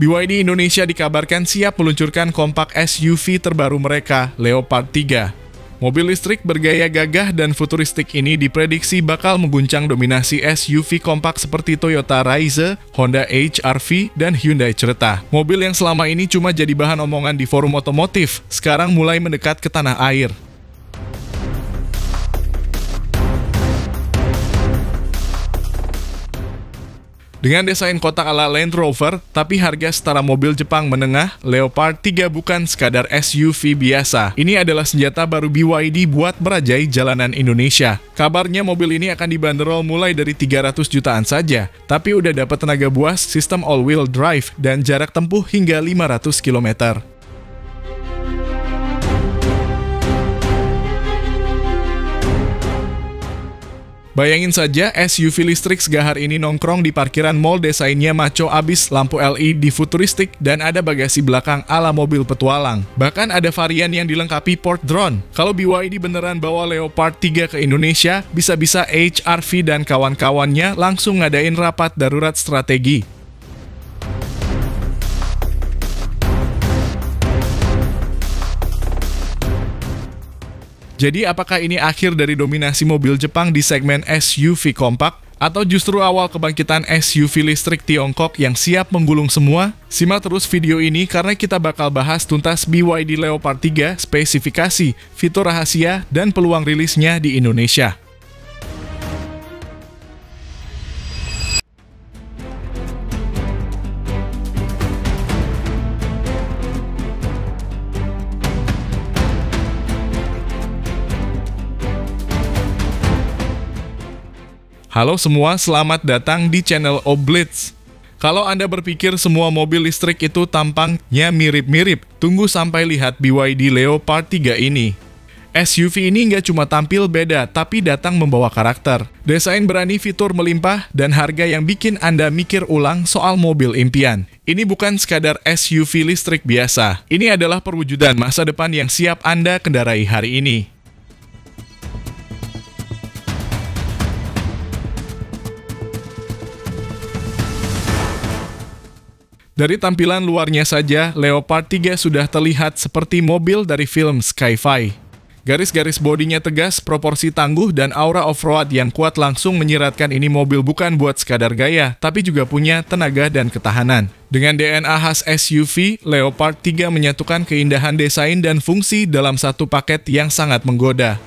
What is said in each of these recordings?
BYD Indonesia dikabarkan siap meluncurkan kompak SUV terbaru mereka, Leopard 3. Mobil listrik bergaya gagah dan futuristik ini diprediksi bakal mengguncang dominasi SUV kompak seperti Toyota Raize, Honda HR-V, dan Hyundai Creta. Mobil yang selama ini cuma jadi bahan omongan di forum otomotif, sekarang mulai mendekat ke tanah air. Dengan desain kotak ala Land Rover, tapi harga setara mobil Jepang menengah, Leopard 3 bukan sekadar SUV biasa. Ini adalah senjata baru BYD buat merajai jalanan Indonesia. Kabarnya mobil ini akan dibanderol mulai dari 300 jutaan saja, tapi udah dapat tenaga buas, sistem all-wheel drive, dan jarak tempuh hingga 500 km. Bayangin saja SUV listrik segahar ini nongkrong di parkiran mall, desainnya maco abis, lampu LED futuristik, dan ada bagasi belakang ala mobil petualang. Bahkan ada varian yang dilengkapi port drone. Kalau BYD beneran bawa Leopard 3 ke Indonesia, bisa-bisa HR-V dan kawan-kawannya langsung ngadain rapat darurat strategi. Jadi apakah ini akhir dari dominasi mobil Jepang di segmen SUV kompak? Atau justru awal kebangkitan SUV listrik Tiongkok yang siap menggulung semua? Simak terus video ini karena kita bakal bahas tuntas BYD Leopard 3, spesifikasi, fitur rahasia, dan peluang rilisnya di Indonesia. Halo semua, selamat datang di channel Oblitz. Kalau Anda berpikir semua mobil listrik itu tampangnya mirip-mirip, tunggu sampai lihat BYD Leopard 3 ini. SUV ini nggak cuma tampil beda, tapi datang membawa karakter. Desain berani, fitur melimpah, dan harga yang bikin Anda mikir ulang soal mobil impian. Ini bukan sekadar SUV listrik biasa. Ini adalah perwujudan masa depan yang siap Anda kendarai hari ini. Dari tampilan luarnya saja, Leopard 3 sudah terlihat seperti mobil dari film sci-fi. Garis-garis bodinya tegas, proporsi tangguh, dan aura off-road yang kuat langsung menyiratkan ini mobil bukan buat sekadar gaya, tapi juga punya tenaga dan ketahanan. Dengan DNA khas SUV, Leopard 3 menyatukan keindahan desain dan fungsi dalam satu paket yang sangat menggoda.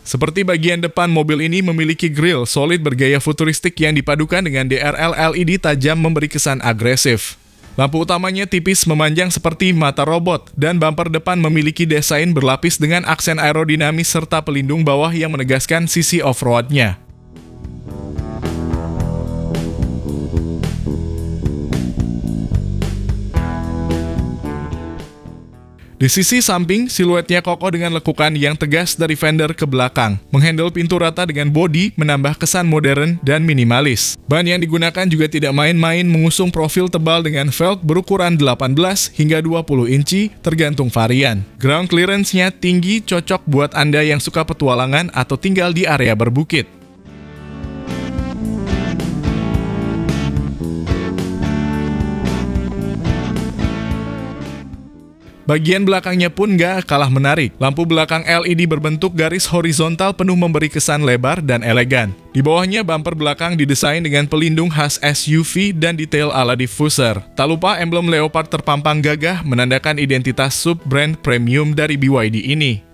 Seperti bagian depan, mobil ini memiliki grill solid bergaya futuristik yang dipadukan dengan DRL LED tajam memberi kesan agresif. Lampu utamanya tipis memanjang seperti mata robot, dan bumper depan memiliki desain berlapis dengan aksen aerodinamis serta pelindung bawah yang menegaskan sisi off-road-nya. Di sisi samping, siluetnya kokoh dengan lekukan yang tegas dari fender ke belakang. Menghandle pintu rata dengan bodi menambah kesan modern dan minimalis. Ban yang digunakan juga tidak main-main, mengusung profil tebal dengan velg berukuran 18 hingga 20 inci tergantung varian. Ground clearance-nya tinggi, cocok buat Anda yang suka petualangan atau tinggal di area berbukit. Bagian belakangnya pun nggak kalah menarik. Lampu belakang LED berbentuk garis horizontal penuh memberi kesan lebar dan elegan. Di bawahnya bumper belakang didesain dengan pelindung khas SUV dan detail ala diffuser. Tak lupa emblem Leopard terpampang gagah menandakan identitas sub-brand premium dari BYD ini.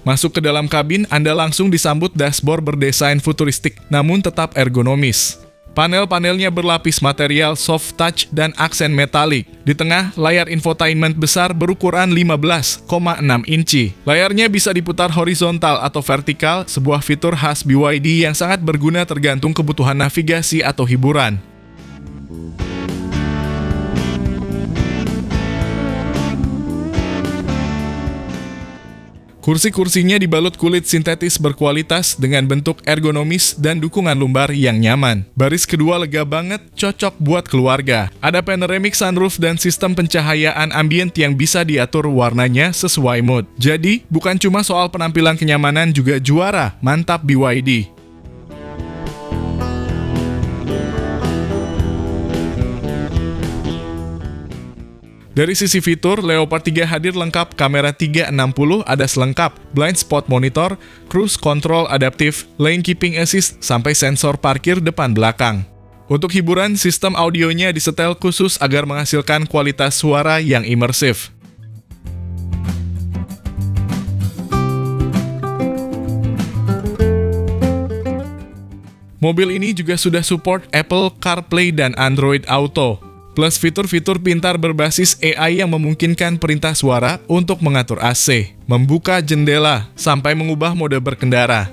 Masuk ke dalam kabin, Anda langsung disambut dashboard berdesain futuristik, namun tetap ergonomis. Panel-panelnya berlapis material soft touch dan aksen metalik. Di tengah, layar infotainment besar berukuran 15,6 inci. Layarnya bisa diputar horizontal atau vertikal, sebuah fitur khas BYD yang sangat berguna tergantung kebutuhan navigasi atau hiburan. Kursi-kursinya dibalut kulit sintetis berkualitas dengan bentuk ergonomis dan dukungan lumbar yang nyaman. Baris kedua lega banget, cocok buat keluarga. Ada panoramic sunroof dan sistem pencahayaan ambient yang bisa diatur warnanya sesuai mood. Jadi, bukan cuma soal penampilan kenyamanan juga juara, mantap BYD. Dari sisi fitur, Leopard 3 hadir lengkap kamera 360 ada selengkap, blind spot monitor, cruise control adaptif, lane keeping assist, sampai sensor parkir depan belakang. Untuk hiburan, sistem audionya disetel khusus agar menghasilkan kualitas suara yang imersif. Mobil ini juga sudah support Apple CarPlay dan Android Auto. Plus fitur-fitur pintar berbasis AI yang memungkinkan perintah suara untuk mengatur AC, membuka jendela, sampai mengubah mode berkendara.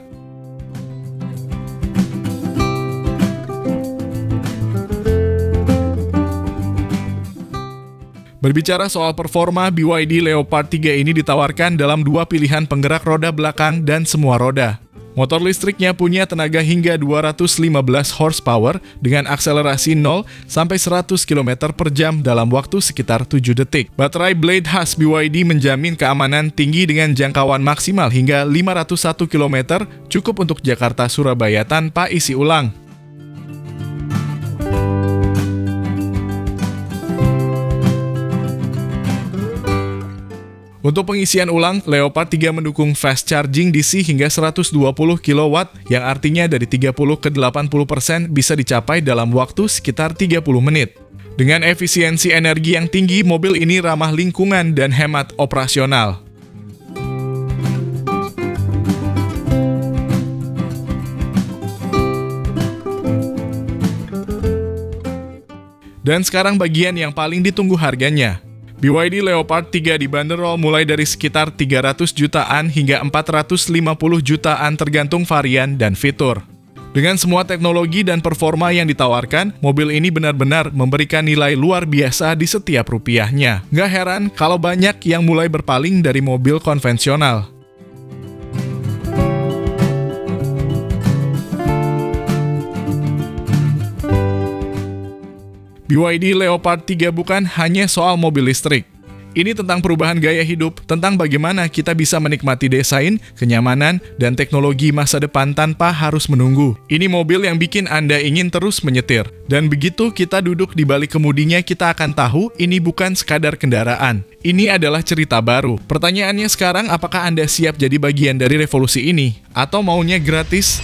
Berbicara soal performa, BYD Leopard 3 ini ditawarkan dalam dua pilihan penggerak roda belakang dan semua roda. Motor listriknya punya tenaga hingga 215 horsepower dengan akselerasi 0 sampai 100 km per jam dalam waktu sekitar 7 detik. Baterai Blade khas BYD menjamin keamanan tinggi dengan jangkauan maksimal hingga 501 km, cukup untuk Jakarta-Surabaya tanpa isi ulang. Untuk pengisian ulang, Leopard 3 mendukung fast charging DC hingga 120 kW, yang artinya dari 30 ke 80% bisa dicapai dalam waktu sekitar 30 menit. Dengan efisiensi energi yang tinggi, mobil ini ramah lingkungan dan hemat operasional. Dan sekarang bagian yang paling ditunggu harganya. BYD Leopard 3 dibanderol mulai dari sekitar 300 jutaan hingga 450 jutaan tergantung varian dan fitur. Dengan semua teknologi dan performa yang ditawarkan, mobil ini benar-benar memberikan nilai luar biasa di setiap rupiahnya. Nggak heran kalau banyak yang mulai berpaling dari mobil konvensional. BYD Leopard 3 bukan hanya soal mobil listrik. Ini tentang perubahan gaya hidup, tentang bagaimana kita bisa menikmati desain, kenyamanan, dan teknologi masa depan tanpa harus menunggu. Ini mobil yang bikin Anda ingin terus menyetir. Dan begitu kita duduk di balik kemudinya, kita akan tahu ini bukan sekadar kendaraan. Ini adalah cerita baru. Pertanyaannya sekarang, apakah Anda siap jadi bagian dari revolusi ini? Atau maunya gratis?